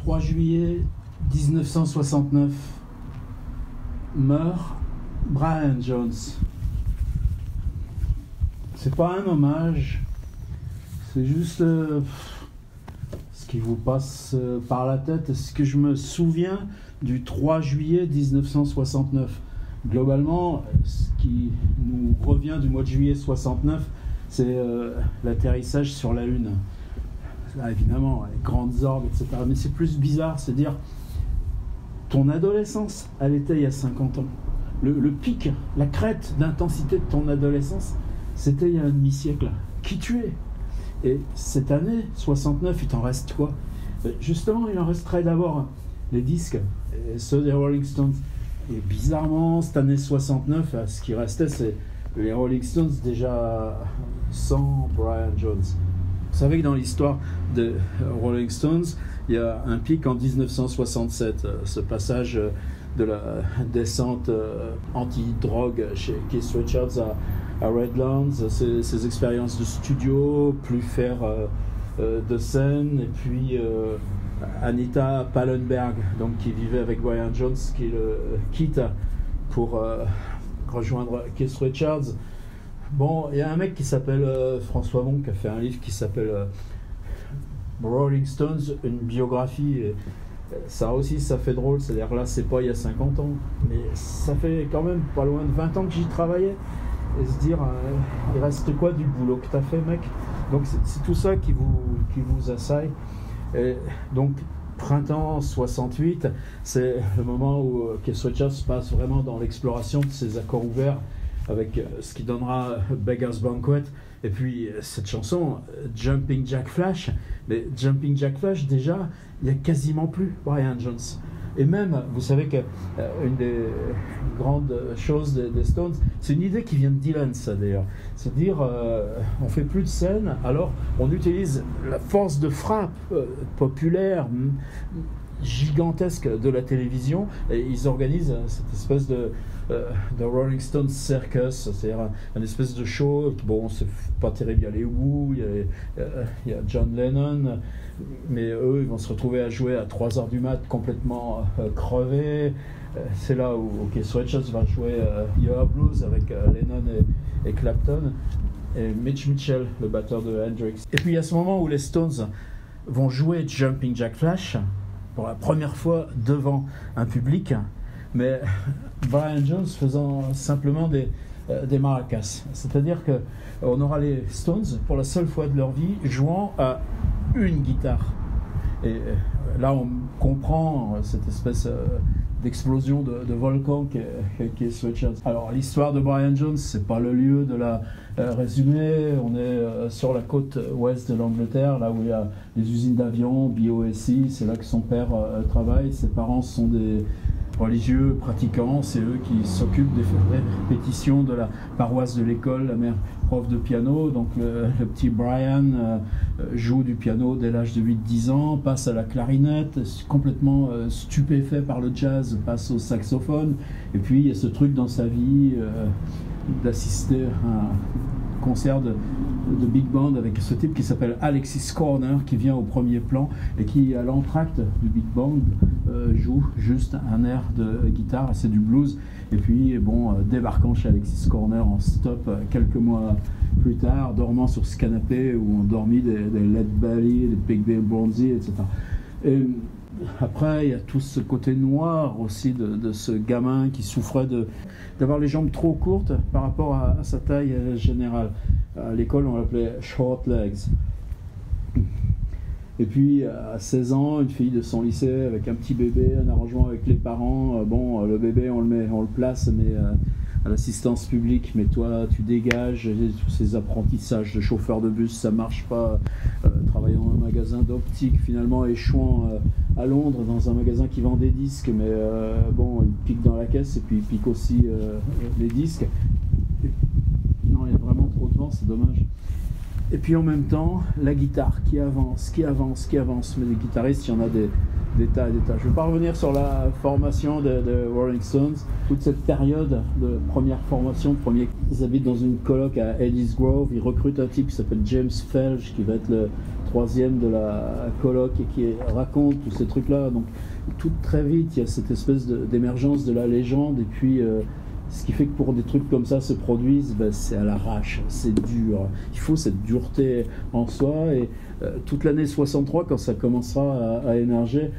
3 juillet 1969, meurt Brian Jones. C'est pas un hommage, c'est juste ce qui vous passe par la tête, ce que je me souviens du 3 juillet 1969. Globalement, ce qui nous revient du mois de juillet 69, c'est l'atterrissage sur la Lune. Là, évidemment, les grandes orbes, etc. Mais c'est plus bizarre, c'est dire ton adolescence, elle était il y a 50 ans. Le pic, la crête d'intensité de ton adolescence, c'était il y a un demi-siècle. Qui tu es? Et cette année, 69, il t'en reste quoi? Justement, il en resterait d'abord les disques, et ceux des Rolling Stones. Et bizarrement, cette année 69, ce qui restait, c'est les Rolling Stones déjà sans Brian Jones. Vous savez que dans l'histoire des Rolling Stones, il y a un pic en 1967, ce passage de la descente anti-drogue chez Keith Richards à Redlands, ses expériences de studio, plus faire de scène, et puis Anita Pallenberg, donc, qui vivait avec Brian Jones, qui le quitte pour rejoindre Keith Richards. Bon, il y a un mec qui s'appelle François Bon, qui a fait un livre qui s'appelle Rolling Stones, une biographie. Et ça aussi, ça fait drôle, c'est-à-dire là, c'est pas il y a 50 ans, mais ça fait quand même pas loin de 20 ans que j'y travaillais. Et se dire, il reste quoi du boulot que t'as fait, mec? Donc c'est tout ça qui vous assaille. Et donc, printemps 68, c'est le moment où Keith Richards passe vraiment dans l'exploration de ses accords ouverts, avec ce qui donnera Beggar's Banquet, et puis cette chanson Jumping Jack Flash. Mais Jumping Jack Flash, déjà, il n'y a quasiment plus Brian Jones. Et même, vous savez qu'une des grandes choses des Stones, c'est une idée qui vient de Dylan, ça d'ailleurs. C'est dire, on fait plus de scène, alors on utilise la force de frappe populaire, gigantesque de la télévision, et ils organisent cette espèce de Rolling Stones Circus, c'est-à-dire un espèce de show. Bon, c'est pas terrible, il y a les Who, il y a John Lennon, mais eux, ils vont se retrouver à jouer à 3h du mat, complètement crevés. C'est là où Keith Richards va jouer Your Blues avec Lennon et Clapton, et Mitch Mitchell, le batteur de Hendrix. Et puis, il y a ce moment où les Stones vont jouer Jumping Jack Flash pour la première fois devant un public, mais Brian Jones faisant simplement des maracas. C'est-à-dire qu'on aura les Stones, pour la seule fois de leur vie, jouant à une guitare. Et là, on comprend cette espèce d'explosion de volcan qui est Richards. Alors, l'histoire de Brian Jones, c'est pas le lieu de la résumer. On est sur la côte ouest de l'Angleterre, là où il y a des usines d'avions, BOSI, c'est là que son père travaille. Ses parents sont des religieux pratiquants, c'est eux qui s'occupent des répétitions de la paroisse de l'école, la mère prof de piano. Donc le petit Brian joue du piano dès l'âge de 8-10 ans, passe à la clarinette, complètement stupéfait par le jazz, passe au saxophone, et puis il y a ce truc dans sa vie d'assister à un concert de big band avec ce type qui s'appelle Alexis Corner, qui vient au premier plan et qui, à l'entracte du big band, joue juste un air de guitare, c'est du blues. Et puis, bon, débarquant chez Alexis Corner en stop quelques mois plus tard, dormant sur ce canapé où ont dormi des Led Belly, des Big Bill Bronzy, etc. Et après, il y a tout ce côté noir aussi de ce gamin qui souffrait d'avoir les jambes trop courtes par rapport à sa taille générale. À l'école, on l'appelait Short Legs. Et puis, à 16 ans, une fille de son lycée avec un petit bébé, un arrangement avec les parents. Bon, le bébé, on le place, mais à l'assistance publique. Mais toi, tu dégages. Tous ces apprentissages de chauffeur de bus, ça marche pas. Travaillant dans un magasin d'optique, finalement échouant à Londres dans un magasin qui vend des disques, mais bon, il pique dans la caisse et puis il pique aussi les disques. Non, il y a vraiment trop de vent, c'est dommage. Et puis en même temps, la guitare qui avance. Mais les guitaristes, il y en a des tas et des tas. Je ne vais pas revenir sur la formation de Rolling Stones, toute cette période de première formation. Ils habitent dans une coloc à Eddie's Grove. Ils recrutent un type qui s'appelle James Felch, qui va être le troisième de la coloc et qui raconte tous ces trucs-là. Donc tout très vite, il y a cette espèce d'émergence de la légende et puis ce qui fait que pour des trucs comme ça se produisent, ben, c'est à l'arrache, c'est dur. Il faut cette dureté en soi et toute l'année 63, quand ça commencera à émerger,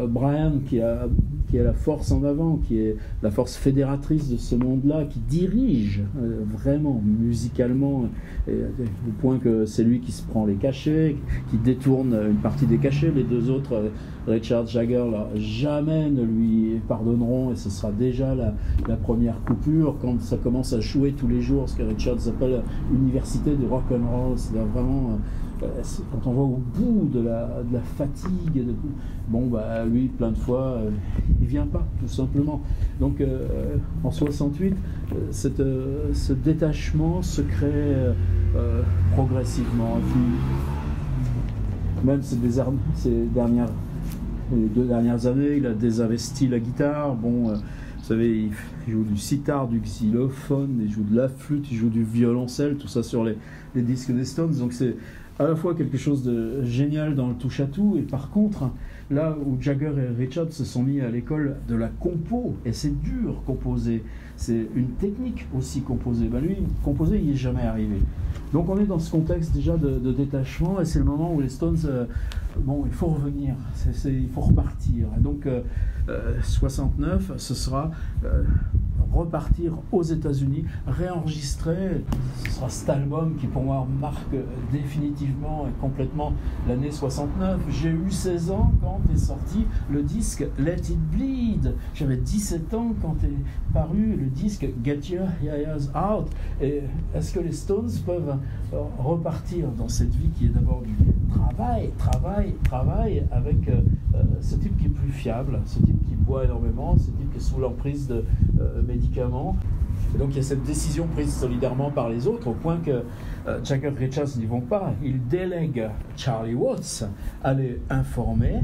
Brian qui a la force en avant, qui est la force fédératrice de ce monde-là, qui dirige vraiment musicalement, au point que c'est lui qui se prend les cachets, qui détourne une partie des cachets. Les deux autres, Richard Jagger, là, jamais ne lui pardonneront et ce sera déjà la première coupure quand ça commence à jouer tous les jours, ce que Richard s'appelle l'université du rock'n'roll. C'est-à-dire vraiment quand on voit au bout de la fatigue, bon bah lui plein de fois il vient pas tout simplement. Donc en 68 ce détachement se crée progressivement. Et puis, même les 2 dernières années, il a désinvesti la guitare. Bon, vous savez, il joue du sitar, du xylophone, il joue de la flûte, il joue du violoncelle, tout ça sur les disques des Stones. Donc c'est à la fois quelque chose de génial dans le touche-à-tout, et par contre, là où Jagger et Richard se sont mis à l'école de la compo, et c'est dur composer, c'est une technique aussi composer. Ben lui, composer, il n'y est jamais arrivé. Donc on est dans ce contexte déjà de détachement, et c'est le moment où les Stones, bon, il faut revenir, il faut repartir. Et donc 69, ce sera repartir aux États-Unis, réenregistrer. Ce sera cet album qui pour moi marque définitivement et complètement l'année 69. J'ai eu 16 ans quand est sorti le disque Let It Bleed. J'avais 17 ans quand est paru le disque Get Your Yayas Out. Et est-ce que les Stones peuvent repartir dans cette vie qui est d'abord du travail avec ce type qui est plus fiable, ce type qui boit énormément, ce type qui est sous l'emprise de médicaments. Et donc il y a cette décision prise solidairement par les autres, au point que Jagger et Richards n'y vont pas. Ils délèguent Charlie Watts à les informer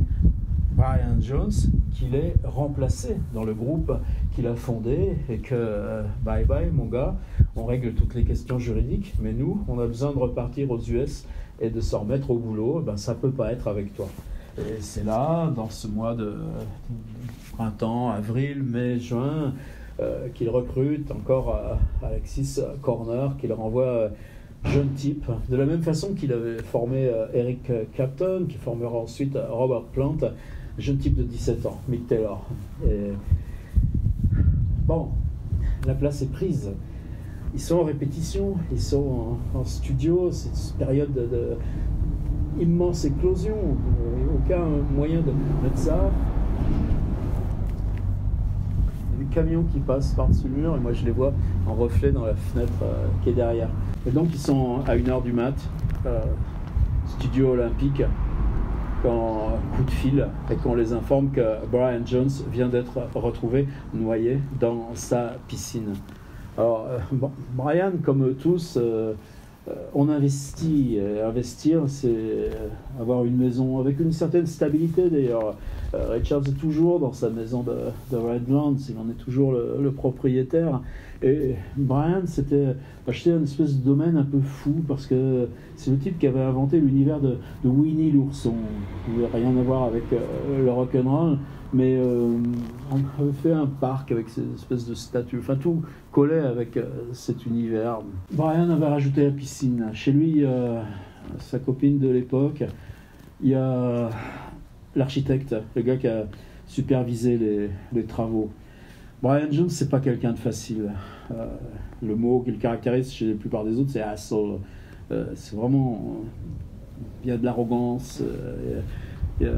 Brian Jones qu'il est remplacé dans le groupe qu'il a fondé et que bye bye mon gars, on règle toutes les questions juridiques, mais nous on a besoin de repartir aux US et de se remettre au boulot. Ben ça peut pas être avec toi. Et c'est là, dans ce mois de printemps, avril, mai, juin, qu'il recrute encore Alexis Corner, qu'il renvoie jeune type, de la même façon qu'il avait formé Eric Clapton, qui formera ensuite Robert Plant, jeune type de 17 ans, Mick Taylor. Et bon, la place est prise. Ils sont en répétition, ils sont en studio, c'est une période de immense éclosion, aucun moyen de mettre ça. Il y a des camions qui passent par-dessus le mur et moi je les vois en reflet dans la fenêtre qui est derrière. Et donc ils sont à 1h du mat, studio olympique, quand coup de fil et qu'on les informe que Brian Jones vient d'être retrouvé noyé dans sa piscine. Alors, bon, Brian, comme eux tous, on investit. Investir, c'est avoir une maison avec une certaine stabilité. D'ailleurs, Richards est toujours dans sa maison de Redlands, il en est toujours le propriétaire. Et Brian s'était acheté une espèce de domaine un peu fou, parce que c'est le type qui avait inventé l'univers de Winnie l'ourson. Il n'avait rien à voir avec le rock'n'roll, mais on avait fait un parc avec ces espèces de statues. Enfin, tout collait avec cet univers. Brian avait rajouté la piscine. Chez lui, sa copine de l'époque, il y a l'architecte, le gars qui a supervisé les travaux. Brian Jones, c'est pas quelqu'un de facile. Le mot qui le caractérise chez la plupart des autres, c'est asshole. C'est vraiment... Il y a de l'arrogance, il y a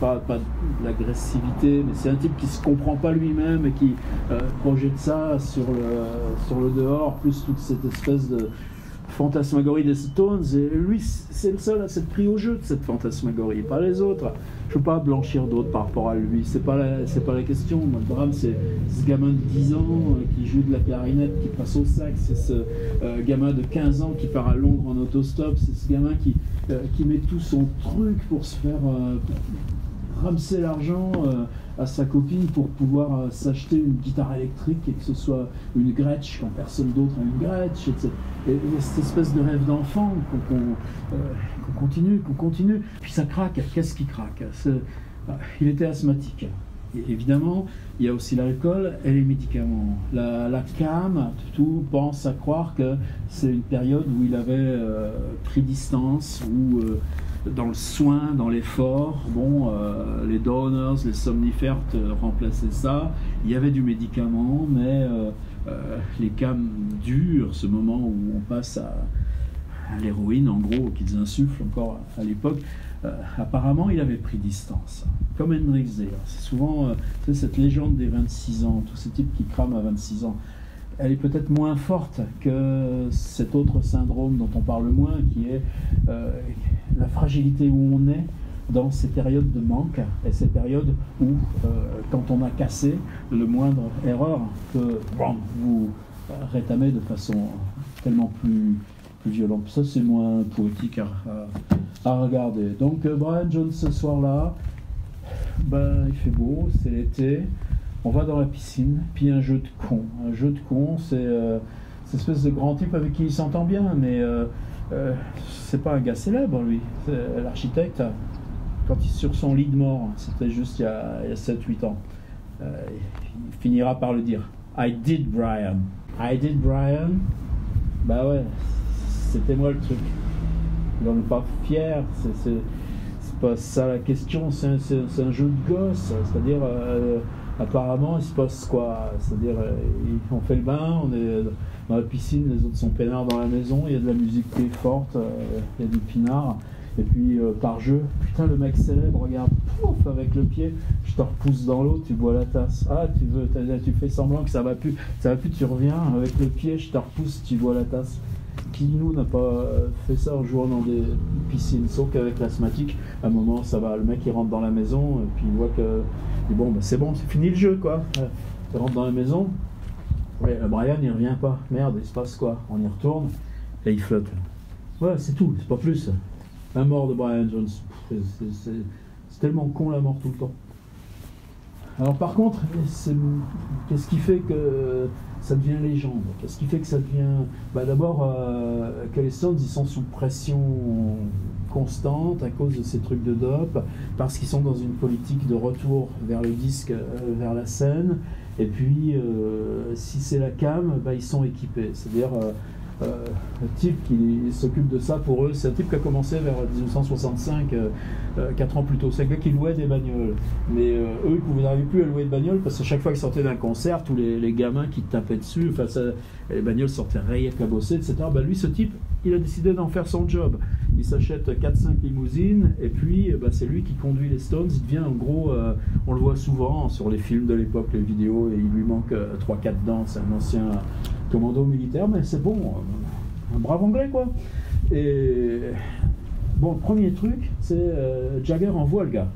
pas de l'agressivité, mais c'est un type qui se comprend pas lui-même et qui projette ça sur le dehors, plus toute cette espèce de fantasmagorie des Stones, et lui c'est le seul à s'être pris au jeu de cette fantasmagorie, pas les autres. Je ne veux pas blanchir d'autres par rapport à lui, c'est pas la question. Le drame, c'est ce gamin de 10 ans qui joue de la clarinette, qui passe au sax, c'est ce gamin de 15 ans qui part à Londres en autostop, c'est ce gamin qui met tout son truc pour se faire ramasser l'argent à sa copine pour pouvoir s'acheter une guitare électrique et que ce soit une Gretsch quand personne d'autre a une Gretsch, etc. Et cette espèce de rêve d'enfant qu'on continue, puis ça craque. Qu'est-ce qui craque? Il était asthmatique. Et évidemment, il y a aussi l'alcool et les médicaments. La cam, tout pense à croire que c'est une période où il avait pris distance, où dans le soin, dans l'effort, les donors, les somnifères remplaçaient ça. Il y avait du médicament, mais les cams durent, ce moment où on passe à l'héroïne, en gros, qu'ils insufflent encore à l'époque. Apparemment, il avait pris distance, comme Hendrix d'ailleurs. C'est souvent cette légende des 26 ans, tous ces types qui crament à 26 ans. Elle est peut-être moins forte que cet autre syndrome dont on parle moins, qui est la fragilité où on est dans ces périodes de manque et ces périodes où, quand on a cassé, le moindre erreur peut vous rétamer de façon tellement plus violente. Ça, c'est moins poétique à regarder. Donc, Brian Jones, ce soir-là, il fait beau, c'est l'été. On va dans la piscine, puis un jeu de con. Un jeu de con, c'est cette espèce de grand type avec qui il s'entend bien, mais c'est pas un gars célèbre, lui. C'est l'architecte, quand il est sur son lit de mort, c'était juste il y a 7-8 ans, il finira par le dire. I did Brian. I did Brian. Bah ouais, c'était moi le truc. Il n'en est pas fier, c'est pas ça la question, c'est un jeu de gosse, c'est-à-dire apparemment il se passe quoi, c'est-à-dire on fait le bain, on est dans la piscine, les autres sont peinards dans la maison, il y a de la musique qui est forte, il y a du pinard, et puis par jeu, putain le mec célèbre, regarde, pouf, avec le pied, je te repousse dans l'eau, tu bois la tasse, ah tu fais semblant que ça va plus, tu reviens, avec le pied, je te repousse, tu bois la tasse. Qui de nous n'a pas fait ça en jouant dans des piscines, sauf qu'avec l'asthmatique, à un moment ça va, le mec il rentre dans la maison, et puis il voit que, c'est bon, c'est fini le jeu quoi, il rentre dans la maison, ouais, Brian il revient pas, merde, il se passe quoi, on y retourne, et il flotte. Ouais, c'est tout, c'est pas plus. La mort de Brian Jones, c'est tellement con la mort tout le temps. Alors par contre, qu'est-ce qui fait que ça devient légende? Qu'est-ce qui fait que ça devient... D'abord, que les Stones, ils sont sous pression constante à cause de ces trucs de dope, parce qu'ils sont dans une politique de retour vers le disque, vers la scène, et puis si c'est la cam, ils sont équipés. C'est-à-dire... le type qui s'occupe de ça pour eux, c'est un type qui a commencé vers 1965, 4 ans plus tôt. C'est un gars qui louait des bagnoles. Mais eux, ils n'arrivaient plus à louer de bagnoles parce que chaque fois qu'ils sortaient d'un concert, tous les gamins qui tapaient dessus, les bagnoles sortaient rayées, cabossées, etc. Lui, ce type, il a décidé d'en faire son job. Il s'achète 4-5 limousines et puis c'est lui qui conduit les Stones. Il devient en gros, on le voit souvent sur les films de l'époque, les vidéos, et il lui manque 3-4 dents. C'est un ancien commando militaire, mais c'est bon, un brave anglais quoi. Et bon, le premier truc, c'est Jagger envoie le gars,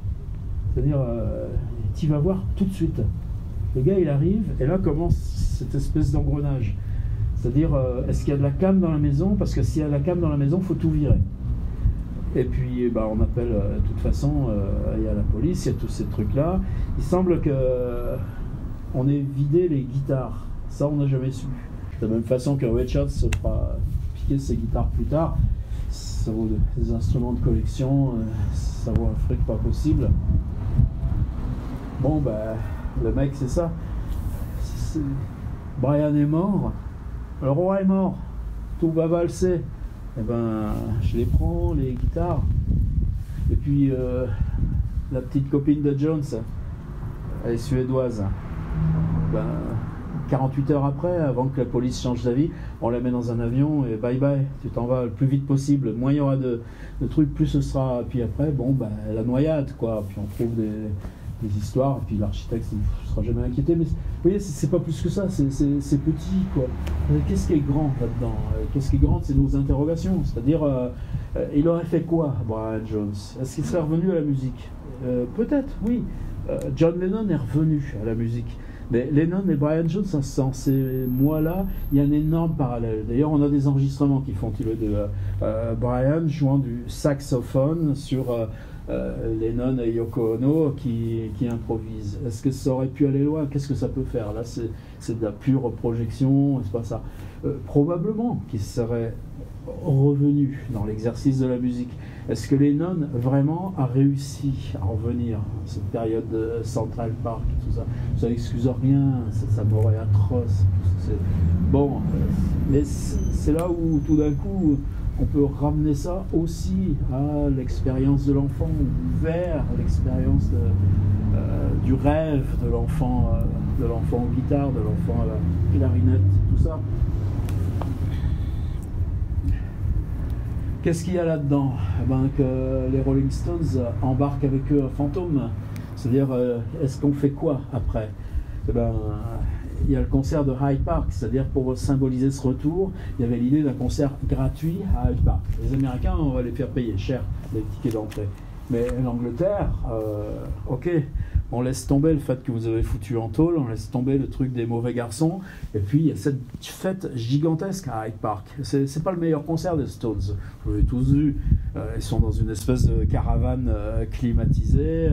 c'est-à-dire tu vas voir tout de suite. Le gars il arrive et là commence cette espèce d'engrenage, c'est-à-dire est-ce qu'il y a de la cam dans la maison, parce que s'il y a de la cam dans la maison, faut tout virer. Et puis on appelle de toute façon, il y a la police, il y a tous ces trucs là. Il semble que on ait vidé les guitares, ça on n'a jamais su. De la même façon que Richards se fera piquer ses guitares plus tard, ça vaut des instruments de collection, ça vaut un fric pas possible. Bon, le mec, c'est ça. Brian est mort, le roi est mort, tout va valser. Je les prends, les guitares. Et puis, la petite copine de Jones, elle est suédoise. 48 heures après, avant que la police change d'avis, on la met dans un avion et bye bye, tu t'en vas le plus vite possible. Moins il y aura de trucs, plus ce sera. Puis après, la noyade, quoi. Puis on trouve des histoires, et puis l'architecte ne sera jamais inquiété. Mais vous voyez, c'est pas plus que ça, c'est petit, quoi. Qu'est-ce qui est grand là-dedans? Qu'est-ce qui est grand? C'est nos interrogations. C'est-à-dire, il aurait fait quoi, Brian Jones? Est-ce qu'il serait revenu à la musique? Peut-être, oui. John Lennon est revenu à la musique. Mais Lennon et Brian Jones, dans ces mois-là, il y a un énorme parallèle. D'ailleurs, on a des enregistrements qui font tous les deux. Brian jouant du saxophone sur Lennon et Yoko Ono qui improvisent. Est-ce que ça aurait pu aller loin? Qu'est-ce que ça peut faire? Là, c'est de la pure projection, c'est pas ça. Probablement qu'il serait revenu dans l'exercice de la musique. Est-ce que Lennon vraiment a réussi à revenir à cette période de Central Park, tout ça? Ça n'excuse rien, ça m'aurait atroce. Bon, mais c'est là où tout d'un coup on peut ramener ça aussi à l'expérience de l'enfant, vers l'expérience du rêve de l'enfant en guitare, de l'enfant à la clarinette, tout ça. Qu'est-ce qu'il y a là-dedans? Que les Rolling Stones embarquent avec eux un fantôme. C'est-à-dire, est-ce qu'on fait quoi après? Il y a le concert de Hyde Park, c'est-à-dire pour symboliser ce retour, il y avait l'idée d'un concert gratuit à Hyde Park. Les Américains, on va les faire payer cher les tickets d'entrée. Mais l'Angleterre, ok, on laisse tomber le fait que vous avez foutu en tôle, on laisse tomber le truc des mauvais garçons, et puis il y a cette fête gigantesque à Hyde Park. C'est pas le meilleur concert des Stones, vous l'avez tous vu. Ils sont dans une espèce de caravane climatisée.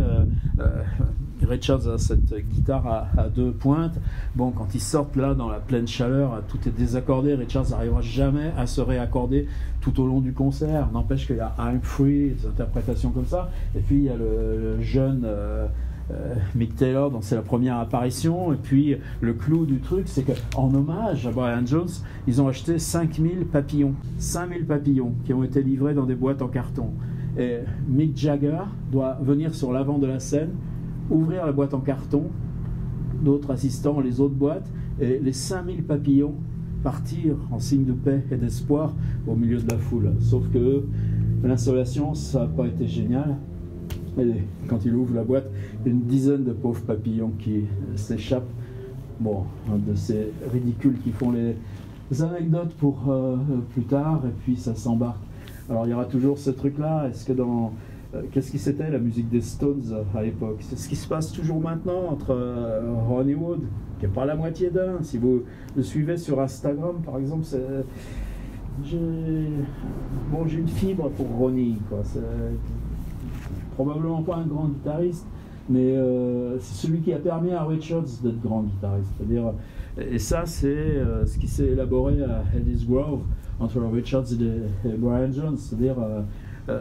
Richards a cette guitare à deux pointes. Bon, quand ils sortent là dans la pleine chaleur, tout est désaccordé. Richards n'arrivera jamais à se réaccorder tout au long du concert. N'empêche qu'il y a I'm Free, des interprétations comme ça. Et puis il y a le jeune Mick Taylor, dont c'est la première apparition. Et puis le clou du truc, c'est qu'en hommage à Brian Jones, ils ont acheté 5000 papillons. 5000 papillons qui ont été livrés dans des boîtes en carton. Et Mick Jagger doit venir sur l'avant de la scène, ouvrir la boîte en carton, d'autres assistants, les autres boîtes, et les 5000 papillons partir en signe de paix et d'espoir au milieu de la foule. Sauf que l'installation, ça n'a pas été génial. Et quand il ouvre la boîte, il y a une dizaine de pauvres papillons qui s'échappent. Bon, de ces ridicules qui font les anecdotes pour plus tard, et puis ça s'embarque. Alors il y aura toujours ce truc-là. Est-ce que dans... qu'est-ce qui c'était la musique des Stones à l'époque? C'est ce qui se passe toujours maintenant entre Ronnie Wood, qui n'est pas la moitié d'un. Si vous le suivez sur Instagram, par exemple, j'ai une fibre pour Ronnie, quoi. C'est probablement pas un grand guitariste, mais c'est celui qui a permis à Richards d'être grand guitariste. C'est-à-dire, et ça, c'est ce qui s'est élaboré à Eddie's Grove entre Richards et Brian Jones. C'est-à-dire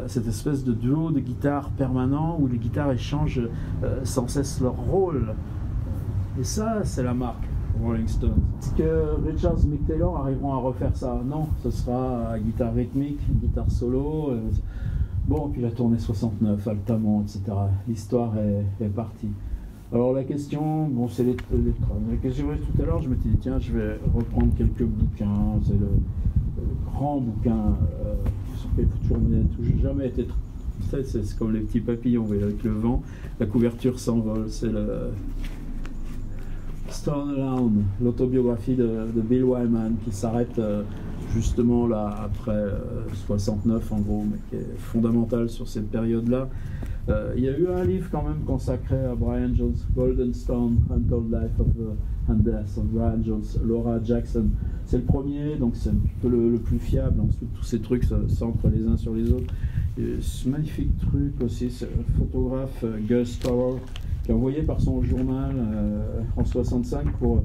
cette espèce de duo de guitare permanent où les guitares échangent sans cesse leur rôle. Et ça, c'est la marque Rolling Stones. Est-ce que Richards et Mick Taylor arriveront à refaire ça? Non, ce sera guitare rythmique, guitare solo. Bon, puis la tournée 69, Altamont, etc. L'histoire est partie. Alors la question, bon, c'est les que j'ai vu tout à l'heure, je me suis dit, tiens, je vais reprendre quelques bouquins. C'est le grand bouquin sur lequel il faut toujours jamais été. C'est comme les petits papillons, vous voyez, avec le vent, la couverture s'envole. C'est le Stone Alone, l'autobiographie de Bill Wyman, qui s'arrête justement là après 69 en gros, mais qui est fondamental sur cette période-là. Il y a eu un livre quand même consacré à Brian Jones, Golden Stone, Untold Life of and Death of Brian Jones, Laura Jackson. C'est le premier, donc c'est un petit peu le plus fiable. Ensuite, tous ces trucs s'entrent les uns sur les autres. Et ce magnifique truc aussi, c'est le photographe Gus Tower, qui a envoyé par son journal en 65 pour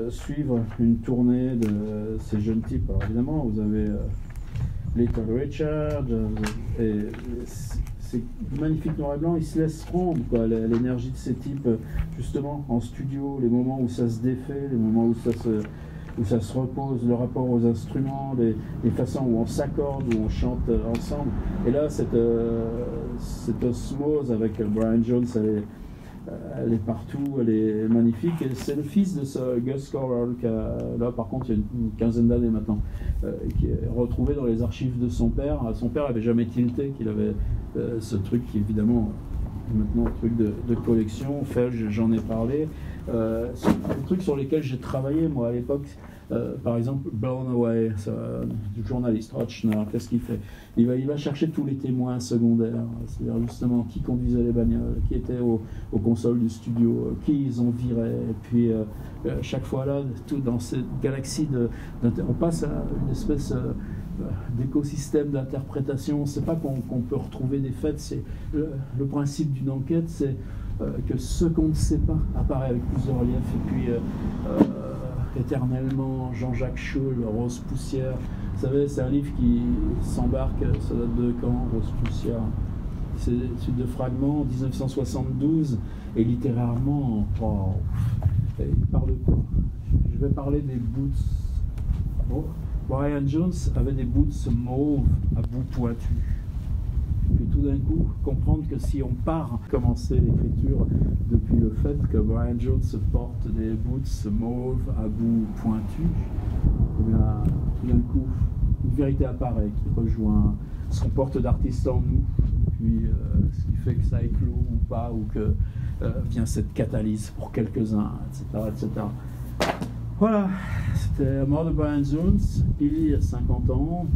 suivre une tournée de ces jeunes types. Alors évidemment, vous avez Little Richard, et c'est magnifique noir et blanc, ils se laissent prendre, quoi, l'énergie de ces types, justement, en studio, les moments où ça se défait, les moments où ça se repose, le rapport aux instruments, les façons où on s'accorde, où on chante ensemble. Et là, cette osmose avec Brian Jones, elle est partout, elle est magnifique. Et c'est le fils de ce Gus Corral, qui a, là par contre il y a une quinzaine d'années maintenant, qui est retrouvé dans les archives de son père. Son père n'avait jamais tilté qu'il avait ce truc qui évidemment maintenant un truc de collection. Felge, j'en ai parlé. C'est des trucs sur lesquels j'ai travaillé moi à l'époque. par exemple, Blown Away, du journaliste Rauchner, qu'est-ce qu'il fait? Il va chercher tous les témoins secondaires, c'est-à-dire justement qui conduisait les bagnoles, qui était aux consoles du studio, qui ils ont viré, et puis chaque fois là, tout dans cette galaxie on passe à une espèce d'écosystème d'interprétation. C'est pas qu'on peut retrouver des faits, c'est le principe d'une enquête, c'est que ce qu'on ne sait pas apparaît avec plus de relief, et puis éternellement Jean-Jacques Schull, Rose Poussière. Vous savez, c'est un livre qui s'embarque, ça date de quand, Rose Poussière? C'est de fragments, 1972, et littérairement, wow, il parle de quoi? Je vais parler des boots. Oh, Brian Jones avait des boots mauves à bout pointu. Puis tout d'un coup, comprendre que si on part commencer l'écriture depuis le fait que Brian Jones porte des boots mauves à bout pointu, eh bien, tout d'un coup, une vérité apparaît qui rejoint ce qu'on porte d'artiste en nous, puis ce qui fait que ça éclot ou pas, ou que vient cette catalyse pour quelques-uns, etc., etc. Voilà, c'était la mort de Brian Jones, il y a 50 ans.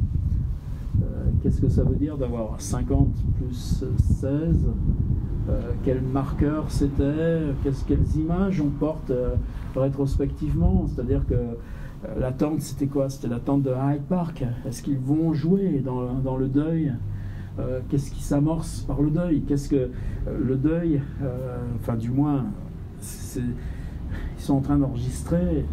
Qu'est-ce que ça veut dire d'avoir 50 plus 16? Quel marqueur c'était? Quelles images on porte rétrospectivement? C'est-à-dire que l'attente, c'était quoi? C'était l'attente de Hyde Park. Est-ce qu'ils vont jouer dans le deuil? Qu'est-ce qui s'amorce par le deuil? Qu'est-ce que le deuil, enfin du moins, ils sont en train d'enregistrer.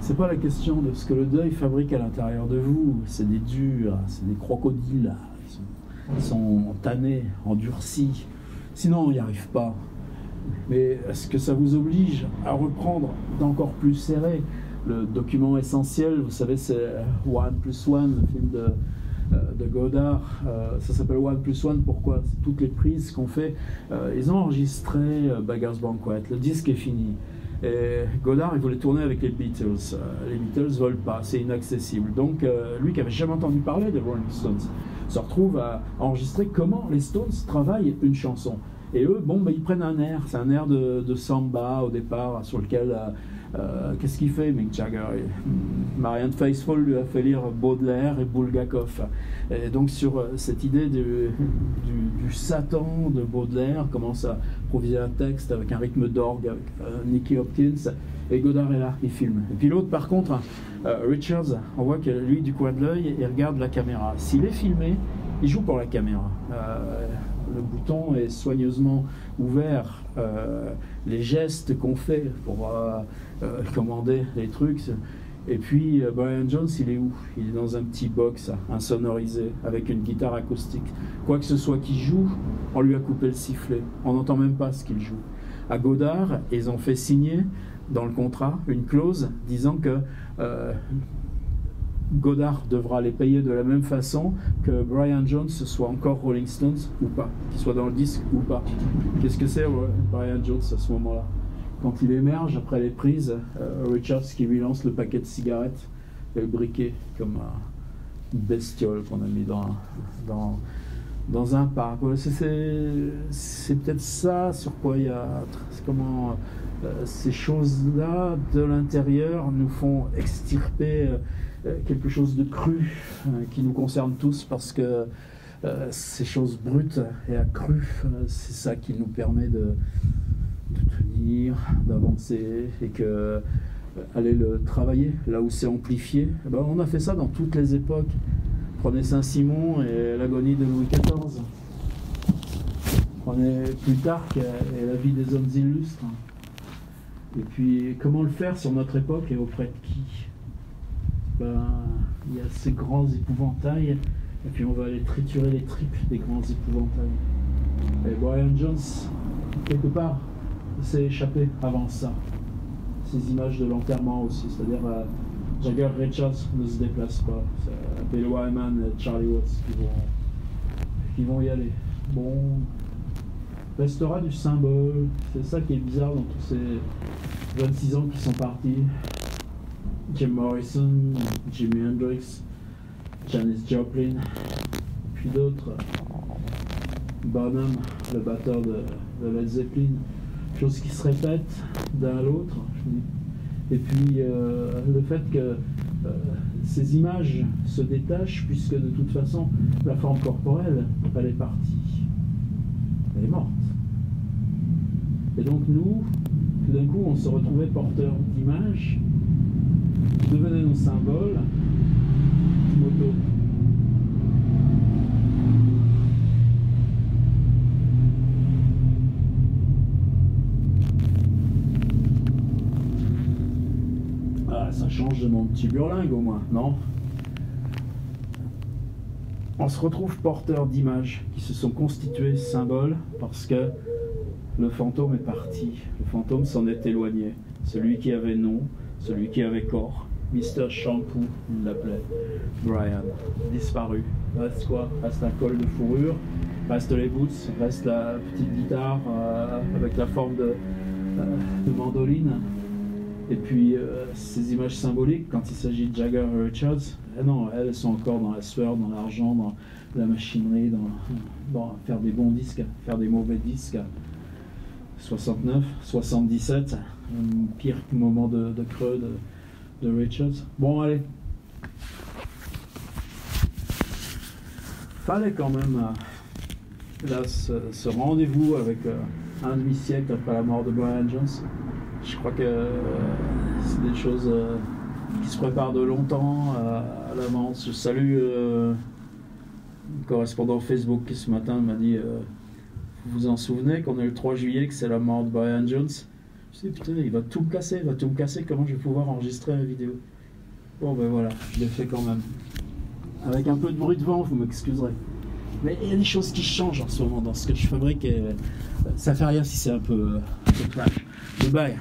C'est pas la question de ce que le deuil fabrique à l'intérieur de vous, c'est des durs, c'est des crocodiles, ils sont tannés, endurcis, sinon on n'y arrive pas. Mais est-ce que ça vous oblige à reprendre d'encore plus serré? Le document essentiel, vous savez, c'est One Plus One, le film de Godard. Ça s'appelle One Plus One, pourquoi? C'est toutes les prises qu'on fait. Ils ont enregistré Beggars Banquet, le disque est fini. Et Godard, il voulait tourner avec les Beatles. Les Beatles ne veulent pas, c'est inaccessible. Donc, lui qui n'avait jamais entendu parler des Rolling Stones, se retrouve à enregistrer comment les Stones travaillent une chanson. Et eux, bon, ils prennent un air, c'est un air de samba au départ, sur lequel, qu'est-ce qu'il fait, Mick Jagger? Marianne Faithfull lui a fait lire Baudelaire et Bulgakov. Et donc sur cette idée du Satan de Baudelaire, commence à improviser un texte avec un rythme d'orgue, avec Nicky Hopkins, et Godard est là, il filme. Et puis l'autre, par contre, Richards, on voit que lui, du coin de l'œil, il regarde la caméra. S'il est filmé, il joue pour la caméra. Le bouton est soigneusement ouvert. Les gestes qu'on fait pour commander les trucs. Et puis Brian Jones, il est où? Il est dans un petit box insonorisé avec une guitare acoustique. Quoi que ce soit qu'il joue, on lui a coupé le sifflet. On n'entend même pas ce qu'il joue. À Godard, ils ont fait signer dans le contrat une clause disant que Godard devra les payer de la même façon que Brian Jones soit encore Rolling Stones ou pas, qu'il soit dans le disque ou pas. Qu'est-ce que c'est Brian Jones à ce moment-là? Quand il émerge après les prises, Richards qui lui lance le paquet de cigarettes et le briquet comme une bestiole qu'on a mis dans un parc. C'est peut-être ça sur quoi il y a... Comment ces choses-là de l'intérieur nous font extirper quelque chose de cru qui nous concerne tous, parce que ces choses brutes et accrues, c'est ça qui nous permet de tenir, d'avancer, et que aller le travailler là où c'est amplifié. Eh ben, on a fait ça dans toutes les époques. Prenez Saint-Simon et l'agonie de Louis XIV. Prenez Plutarque et la vie des hommes illustres. Et puis, comment le faire sur notre époque et auprès de qui? Ben, il y a ces grands épouvantails, et puis on va aller triturer les tripes des grands épouvantails. Et Brian Jones, quelque part, s'est échappé avant ça. Ces images de l'enterrement aussi, c'est-à-dire Jagger Richards ne se déplacent pas. C'est Bill Wyman et Charlie Watts qui vont y aller. Bon, restera du symbole. C'est ça qui est bizarre dans tous ces 26 ans qui sont partis. Jim Morrison, Jimi Hendrix, Janis Joplin, puis d'autres. Bonham, le batteur de Led Zeppelin. Chose qui se répète d'un à l'autre. Et puis le fait que ces images se détachent, puisque de toute façon, la forme corporelle, elle est partie. Elle est morte. Et donc nous, tout d'un coup, on se retrouvait porteurs d'images qui devenaient nos symboles. Moto. Ah, ça change de mon petit burlingue au moins, non? On se retrouve porteurs d'images qui se sont constituées symboles parce que le fantôme est parti, le fantôme s'en est éloigné. Celui qui avait nom, celui qui avait corps, Mr. Shampoo, il l'appelait, Brian, disparu. Reste quoi? Reste un col de fourrure, reste les boots, reste la petite guitare avec la forme de mandoline. Et puis ces images symboliques, quand il s'agit de Jagger et Richards, non, elles sont encore dans la sueur, dans l'argent, dans la machinerie, dans faire des bons disques, faire des mauvais disques. 69, 77, un pire moment de creux de Richards. Bon, allez. Fallait quand même là ce rendez-vous avec un demi-siècle après la mort de Brian Jones. Je crois que c'est des choses qui se préparent de longtemps à l'avance. Je salue un correspondant Facebook qui ce matin m'a dit vous vous en souvenez qu'on est le 3 juillet, que c'est la mort de Brian Jones? Je me dis putain, il va tout me casser, comment je vais pouvoir enregistrer la vidéo? Bon ben voilà, je l'ai fait quand même. Avec un peu de bruit de vent, vous m'excuserez. Mais il y a des choses qui changent en ce moment dans ce que je fabrique et ça fait rien si c'est un peu clash. Goodbye.